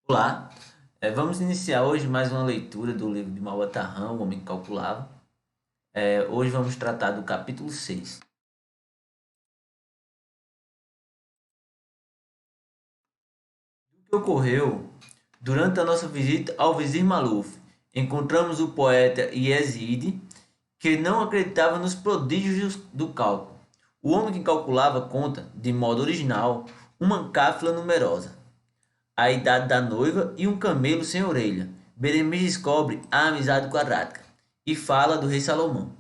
Olá, vamos iniciar hoje mais uma leitura do livro de Mauatarrã, O Homem que Calculava. Hoje vamos tratar do capítulo 6. O que ocorreu durante a nossa visita ao Vizir Maluf? Encontramos o poeta Yazid, que não acreditava nos prodígios do cálculo. O homem que calculava conta, de modo original, uma cáfila numerosa, a idade da noiva e um camelo sem orelha. Beremiz descobre a amizade quadrática e fala do rei Salomão.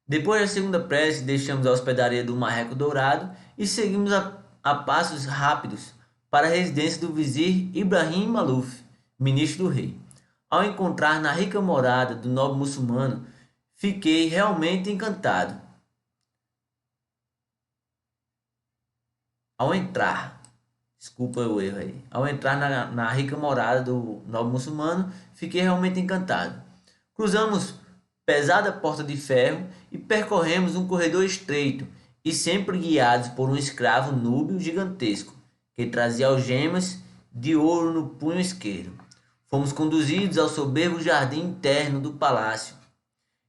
Depois da segunda prece, deixamos a hospedaria do Marreco Dourado e seguimos a passos rápidos para a residência do vizir Ibrahim Maluf, ministro do rei. Ao encontrar na rica morada do nobre muçulmano, fiquei realmente encantado. Ao entrar, desculpa o erro aí. Ao entrar na rica morada do nobre muçulmano, fiquei realmente encantado. Cruzamos pesada porta de ferro e percorremos um corredor estreito e sempre guiados por um escravo núbio gigantesco que trazia algemas de ouro no punho esquerdo. Fomos conduzidos ao soberbo jardim interno do palácio.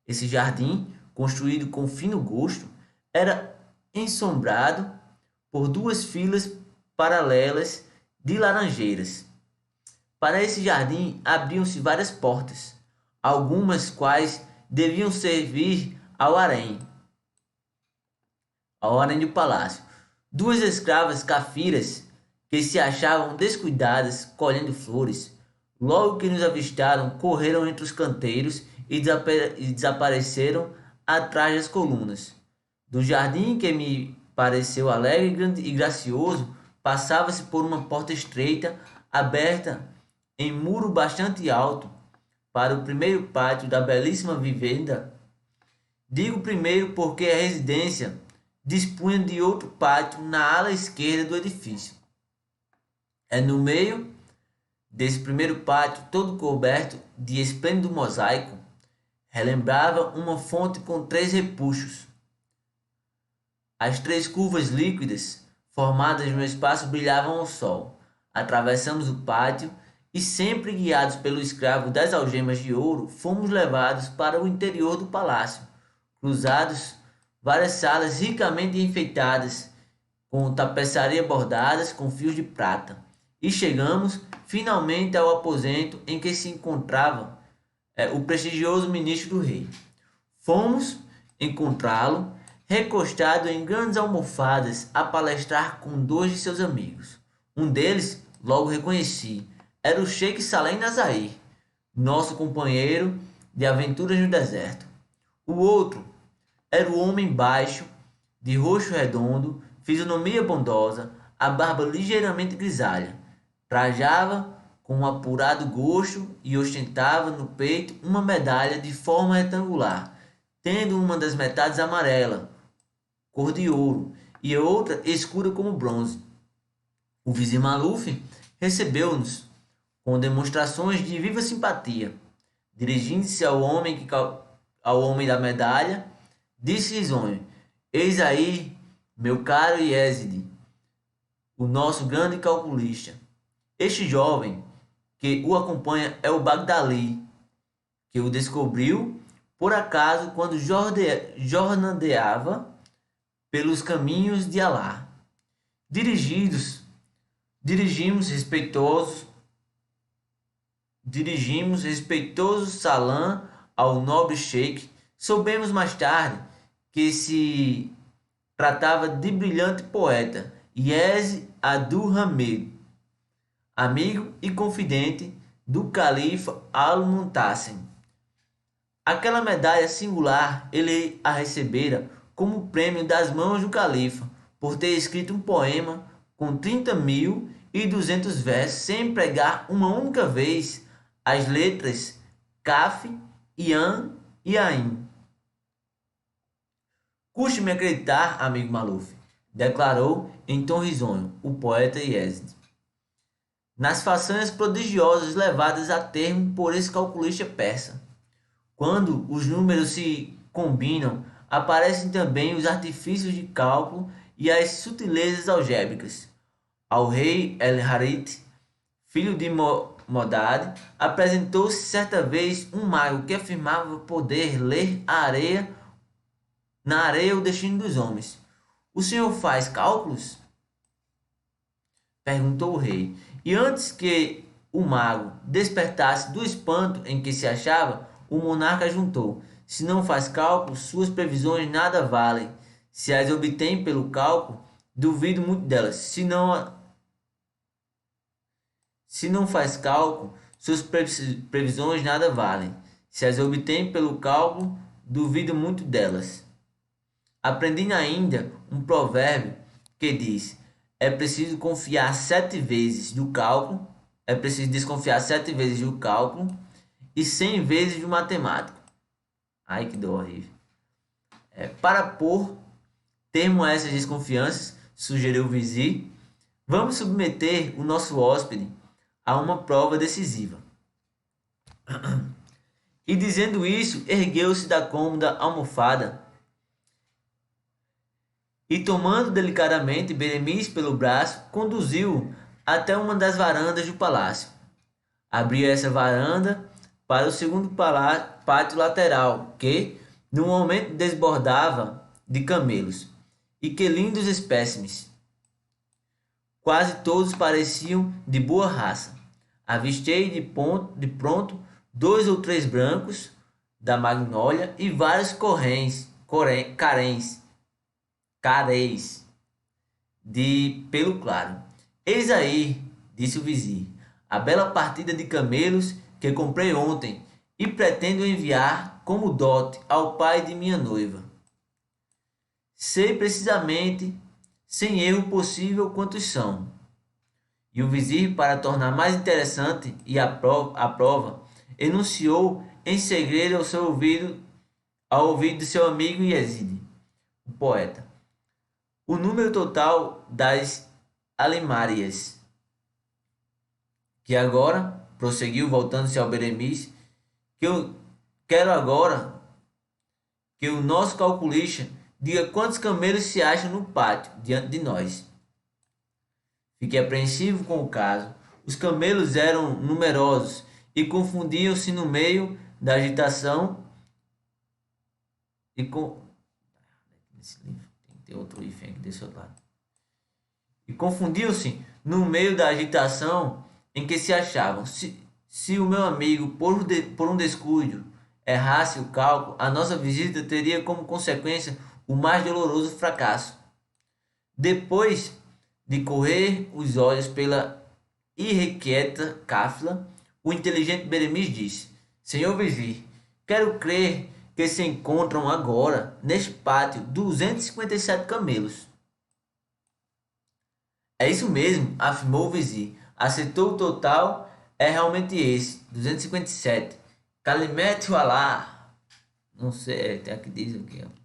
Esse jardim, construído com fino gosto, era ensombrado por duas filas paralelas de laranjeiras. Para esse jardim abriam-se várias portas, algumas quais deviam servir ao harém do palácio. Duas escravas cafiras que se achavam descuidadas colhendo flores, logo que nos avistaram, correram entre os canteiros e desapareceram atrás das colunas. Do jardim, que me pareceu alegre e gracioso, passava-se por uma porta estreita, aberta em muro bastante alto, para o primeiro pátio da belíssima vivenda. Digo primeiro porque a residência dispunha de outro pátio na ala esquerda do edifício. No meio desse primeiro pátio, todo coberto de esplêndido mosaico, relembrava uma fonte com três repuxos. As três curvas líquidas formadas no espaço brilhavam ao sol. Atravessamos o pátio e, sempre guiados pelo escravo das algemas de ouro, fomos levados para o interior do palácio. Cruzados várias salas ricamente enfeitadas, com tapeçaria bordadas com fios de prata, e chegamos finalmente ao aposento em que se encontrava o prestigioso ministro do rei. Fomos encontrá-lo recostado em grandes almofadas a palestrar com dois de seus amigos. Um deles logo reconheci, era o Sheik Salem Nazair, nosso companheiro de aventuras no deserto. O outro era o homem baixo, de rosto redondo, fisionomia bondosa, a barba ligeiramente grisalha. Trajava com um apurado gosto e ostentava no peito uma medalha de forma retangular, tendo uma das metades amarela, cor de ouro, e a outra escura como bronze. O vizir Maluf recebeu-nos com demonstrações de viva simpatia. Dirigindo-se ao homem da medalha, disse risonho: Eis aí, meu caro Yazid, o nosso grande calculista. Este jovem que o acompanha é o Bagdali, que o descobriu por acaso quando jornadeava pelos caminhos de Alá. Dirigidos, dirigimos respeitosos Dirigimos respeitoso salam ao nobre sheik. Soubemos mais tarde que se tratava de brilhante poeta, Yez Abdul-Hamid, amigo e confidente do califa Al-Muntasim. Aquela medalha singular ele a recebera como prêmio das mãos do califa, por ter escrito um poema com 30.200 versos sem empregar uma única vez as letras Kaf, Ian e Ain. Custe-me acreditar, amigo Maluf, declarou em tom risonho o poeta Yazid, nas façanhas prodigiosas levadas a termo por esse calculista persa. Quando os números se combinam, aparecem também os artifícios de cálculo e as sutilezas algébricas. Ao rei El-Harith filho de Modade, apresentou-se certa vez um mago que afirmava poder ler na areia o destino dos homens. O senhor faz cálculos? Perguntou o rei. E antes que o mago despertasse do espanto em que se achava, o monarca juntou: se não faz cálculos, suas previsões nada valem. Se as obtém pelo cálculo, duvido muito delas. Se não faz cálculo, suas previsões nada valem. Se as obtém pelo cálculo, duvido muito delas. Aprendi na Índia um provérbio que diz: é preciso confiar 7 vezes do cálculo, é preciso desconfiar 7 vezes do cálculo e 100 vezes do matemático. Ai, que dor horrível. Para pôr termo a essas desconfianças, sugeriu o vizir, vamos submeter o nosso hóspede a uma prova decisiva. E dizendo isso, ergueu-se da cômoda almofada e, tomando delicadamente Beremiz pelo braço, conduziu-o até uma das varandas do palácio. Abriu essa varanda para o segundo pátio lateral, que, no momento, desbordava de camelos. E que lindos espécimes! Quase todos pareciam de boa raça. Avistei de pronto 2 ou 3 brancos da magnólia e vários careis de pelo claro. Eis aí, disse o vizir, a bela partida de camelos que comprei ontem e pretendo enviar como dote ao pai de minha noiva. Sei precisamente, sem erro possível, quantos são. E o vizir, para tornar mais interessante a prova, enunciou em segredo ao ouvido de seu amigo Yazid, o poeta, o número total das alimárias, que agora, prosseguiu voltando-se ao Beremiz, que eu quero agora que o nosso calculista diga quantos camelos se acham no pátio diante de nós. Fiquei apreensivo com o caso. Os camelos eram numerosos e confundiam-se no meio da agitação Nesse livro tem que ter outro hífen aqui desse outro lado. E confundiam-se no meio da agitação em que se achavam. Se o meu amigo, por um descuido, errasse o cálculo, a nossa visita teria como consequência o mais doloroso fracasso. Depois de correr os olhos pela irrequieta cáfila, o inteligente Beremiz disse: Senhor vizir, quero crer que se encontram agora, neste pátio, 257 camelos. É isso mesmo, afirmou o vizir. Acertou o total, é realmente esse, 257. Calimete Wallah. Não sei, tem aqui diz aqui, ó.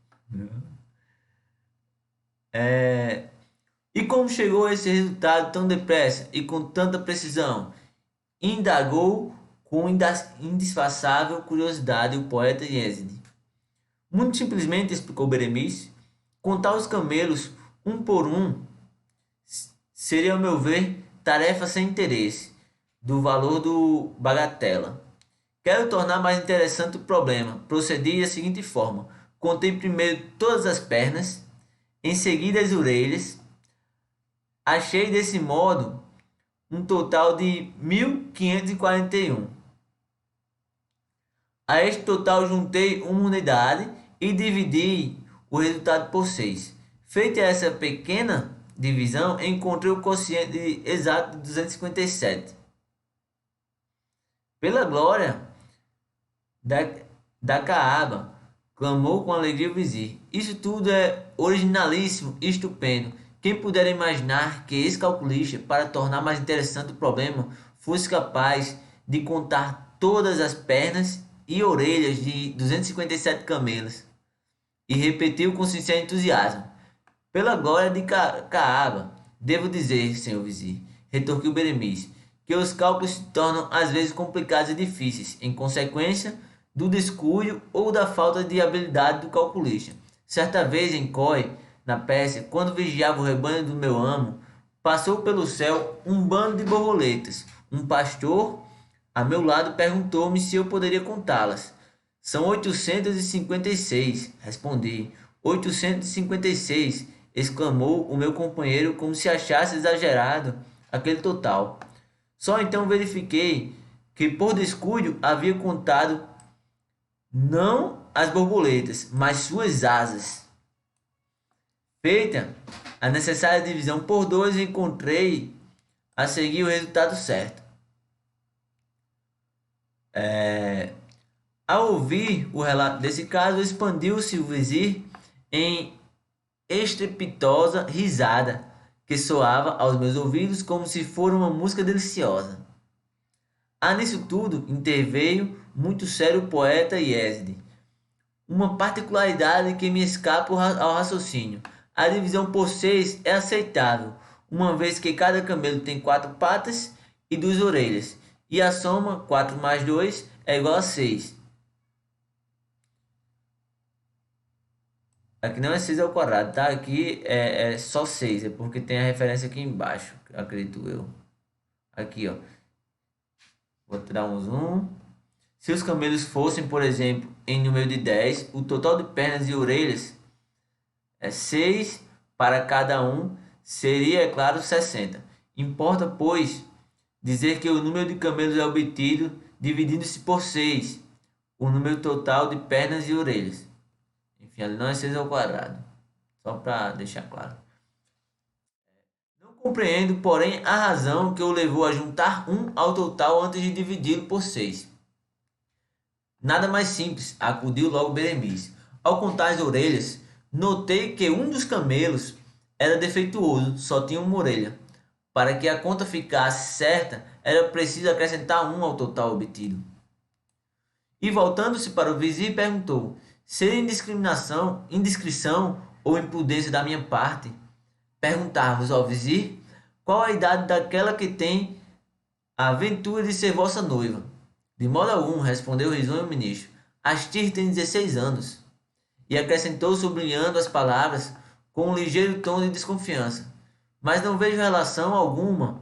E como chegou a esse resultado tão depressa e com tanta precisão? Indagou com indisfarçável curiosidade o poeta Yazid. Muito simplesmente, explicou Beremiz, contar os camelos um por um seria, ao meu ver, tarefa sem interesse, do valor do bagatela. Quero tornar mais interessante o problema. Procedi da seguinte forma: contei primeiro todas as pernas, em seguida as orelhas. Achei desse modo um total de 1541. A este total juntei uma unidade e dividi o resultado por 6. Feita essa pequena divisão, encontrei o quociente exato de 257. Pela glória da Caaba, clamou com alegria o vizir. Isso tudo é originalíssimo e estupendo. Quem pudera imaginar que esse calculista, para tornar mais interessante o problema, fosse capaz de contar todas as pernas e orelhas de 257 camelos? E repetiu com sincero entusiasmo: Pela glória de Caaba, devo dizer, senhor vizir, retorquiu Beremiz, que os cálculos se tornam às vezes complicados e difíceis, em consequência do descuido ou da falta de habilidade do calculista. Certa vez em Coi, na Pérsia, quando vigiava o rebanho do meu amo, passou pelo céu um bando de borboletas. Um pastor a meu lado perguntou-me se eu poderia contá-las. São 856, respondi. 856, exclamou o meu companheiro como se achasse exagerado aquele total. Só então verifiquei que por descuido havia contado não as borboletas, mas suas asas. Feita a necessária divisão por 2, encontrei a seguir o resultado certo. Ao ouvir o relato desse caso, expandiu-se o vizir em estrepitosa risada, que soava aos meus ouvidos como se fora uma música deliciosa. Nisso tudo interveio muito sério o poeta Iéside. Uma particularidade que me escapa ao raciocínio. A divisão por 6 é aceitável, uma vez que cada camelo tem 4 patas e 2 orelhas, e a soma 4 mais 2 é igual a 6. Aqui não é 6 ao quadrado, tá? Aqui é só 6, é porque tem a referência aqui embaixo, acredito eu. Aqui, ó. Vou tirar um zoom. Se os camelos fossem, por exemplo, em número de 10, o total de pernas e orelhas é 6 para cada um, seria, é claro, 60. Importa, pois, dizer que o número de camelos é obtido dividindo-se por 6, o número total de pernas e orelhas. Enfim, ele não é 6 ao quadrado. Só para deixar claro. Não compreendo, porém, a razão que o levou a juntar 1 ao total antes de dividi-lo por 6. Nada mais simples, acudiu logo Beremiz. Ao contar as orelhas, notei que um dos camelos era defeituoso, só tinha uma orelha. Para que a conta ficasse certa, era preciso acrescentar 1 ao total obtido. E voltando-se para o vizir, perguntou: seria indiscrição ou imprudência da minha parte perguntar-vos ao vizir qual a idade daquela que tem a ventura de ser vossa noiva? De modo algum, respondeu risonho o ministro. Astir tem 16 anos. E acrescentou, sublinhando as palavras com um ligeiro tom de desconfiança. Mas não vejo relação alguma,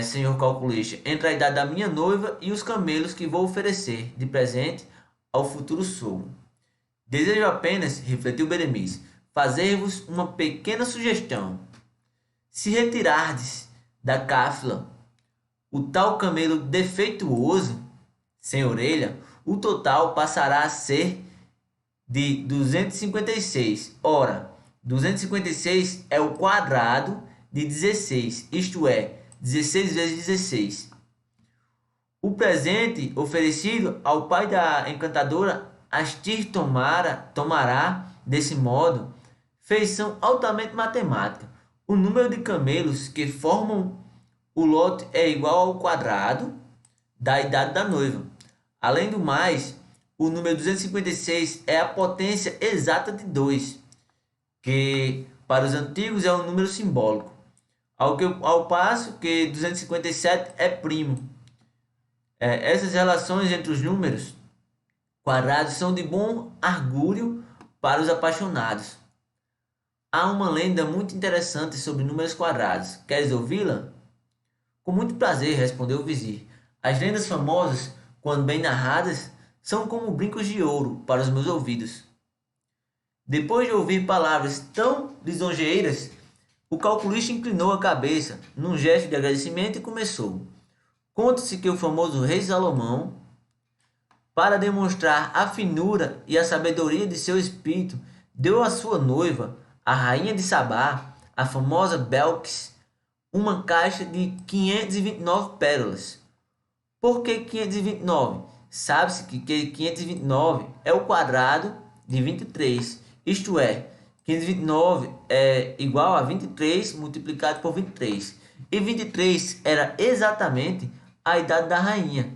senhor calculista, entre a idade da minha noiva e os camelos que vou oferecer de presente ao futuro sogro. Desejo apenas, refletiu Beremiz, fazer-vos uma pequena sugestão. Se retirardes da cáfila o tal camelo defeituoso, sem orelha, o total passará a ser de 256. Ora, 256 é o quadrado de 16, isto é, 16 vezes 16. O presente oferecido ao pai da encantadora Astir tomará, desse modo, feição altamente matemática. O número de camelos que formam o lote é igual ao quadrado da idade da noiva. Além do mais, o número 256 é a potência exata de 2, que para os antigos é um número simbólico, ao passo que 257 é primo. Essas relações entre os números quadrados são de bom argúrio para os apaixonados. Há uma lenda muito interessante sobre números quadrados. Queres ouvi-la? Com muito prazer, respondeu o vizir. As lendas famosas, quando bem narradas, são como brincos de ouro para os meus ouvidos. Depois de ouvir palavras tão lisonjeiras, o calculista inclinou a cabeça num gesto de agradecimento e começou. Conta-se que o famoso rei Salomão, para demonstrar a finura e a sabedoria de seu espírito, deu à sua noiva, a rainha de Sabá, a famosa Belquis, uma caixa de 529 pérolas. Por que 529? Sabe-se que 529 é o quadrado de 23, isto é, 529 é igual a 23 multiplicado por 23. E 23 era exatamente a idade da rainha.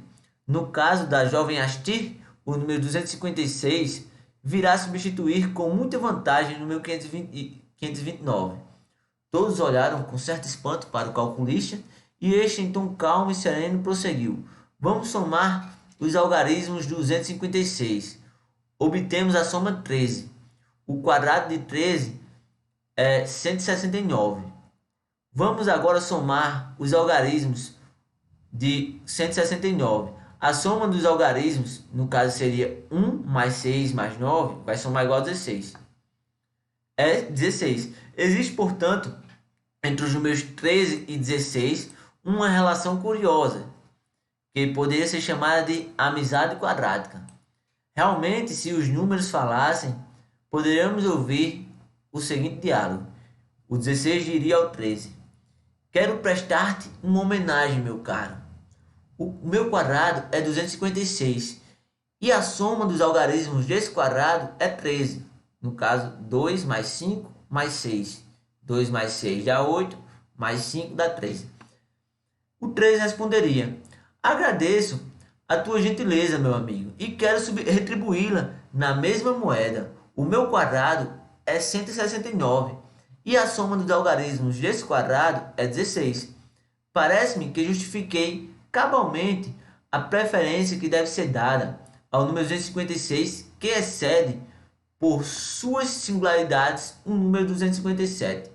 No caso da jovem Astir, o número 256 virá substituir com muita vantagem o número 529. Todos olharam com certo espanto para o calculista e este, em tom calmo e sereno, prosseguiu. Vamos somar os algarismos de 256. Obtemos a soma 13. O quadrado de 13 é 169. Vamos agora somar os algarismos de 169. A soma dos algarismos, no caso seria 1 mais 6 mais 9, vai somar igual a 16. É 16. Existe, portanto, entre os números 13 e 16, uma relação curiosa, que poderia ser chamada de amizade quadrática. Realmente, se os números falassem, poderíamos ouvir o seguinte diálogo. O 16 diria ao 13: quero prestar-te uma homenagem, meu caro. O meu quadrado é 256 e a soma dos algarismos desse quadrado é 13. No caso, 2 mais 5 mais 6. 2 mais 6 dá 8, mais 5 dá 13. O 13 responderia: agradeço a tua gentileza, meu amigo, e quero retribuí-la na mesma moeda. O meu quadrado é 169 e a soma dos algarismos desse quadrado é 16. Parece-me que justifiquei cabalmente a preferência que deve ser dada ao número 256, que excede por suas singularidades o número 257.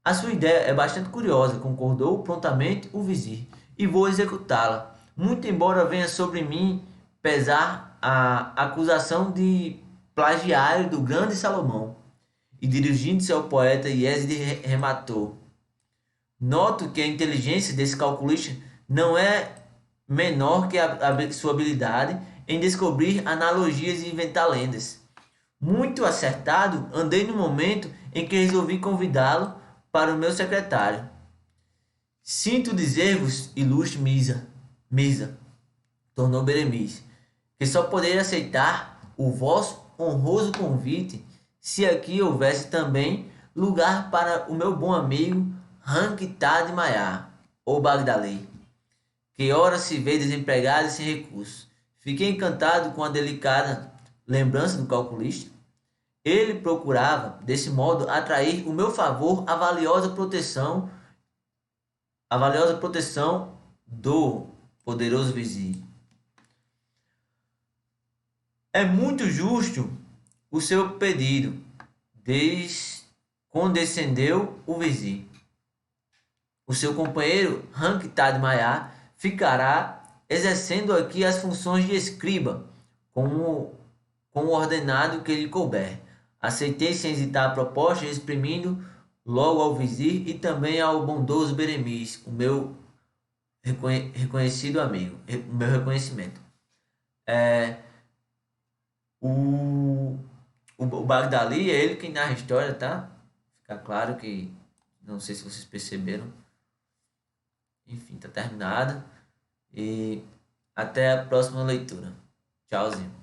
A sua ideia é bastante curiosa, concordou prontamente o vizir, e vou executá-la, muito embora venha sobre mim pesar a acusação de plagiário do grande Salomão. E dirigindo-se ao poeta, Iéside rematou: noto que a inteligência desse calculista não é menor que a sua habilidade em descobrir analogias e inventar lendas. Muito acertado, andei no momento em que resolvi convidá-lo para o meu secretário. Sinto dizer-vos, ilustre Misa, tornou Beremiz, que só poderia aceitar o vosso honroso convite se aqui houvesse também lugar para o meu bom amigo Hankitad Maiar, ou Bagdalei, que ora se vê desempregado e sem recursos. Fiquei encantado com a delicada lembrança do calculista. Ele procurava, desse modo, atrair o meu favor a valiosa proteção do poderoso vizir. É muito justo o seu pedido, condescendeu o vizir. O seu companheiro Hankitad Maiar ficará exercendo aqui as funções de escriba, como o ordenado que lhe couber. Aceitei sem hesitar a proposta, exprimindo logo ao vizir e também ao bondoso Beremiz o meu reconhecido amigo, o meu reconhecimento. O, o Bagdali é ele quem narra a história, tá? Fica claro que, não sei se vocês perceberam. Enfim, tá terminado. E até a próxima leitura. Tchauzinho.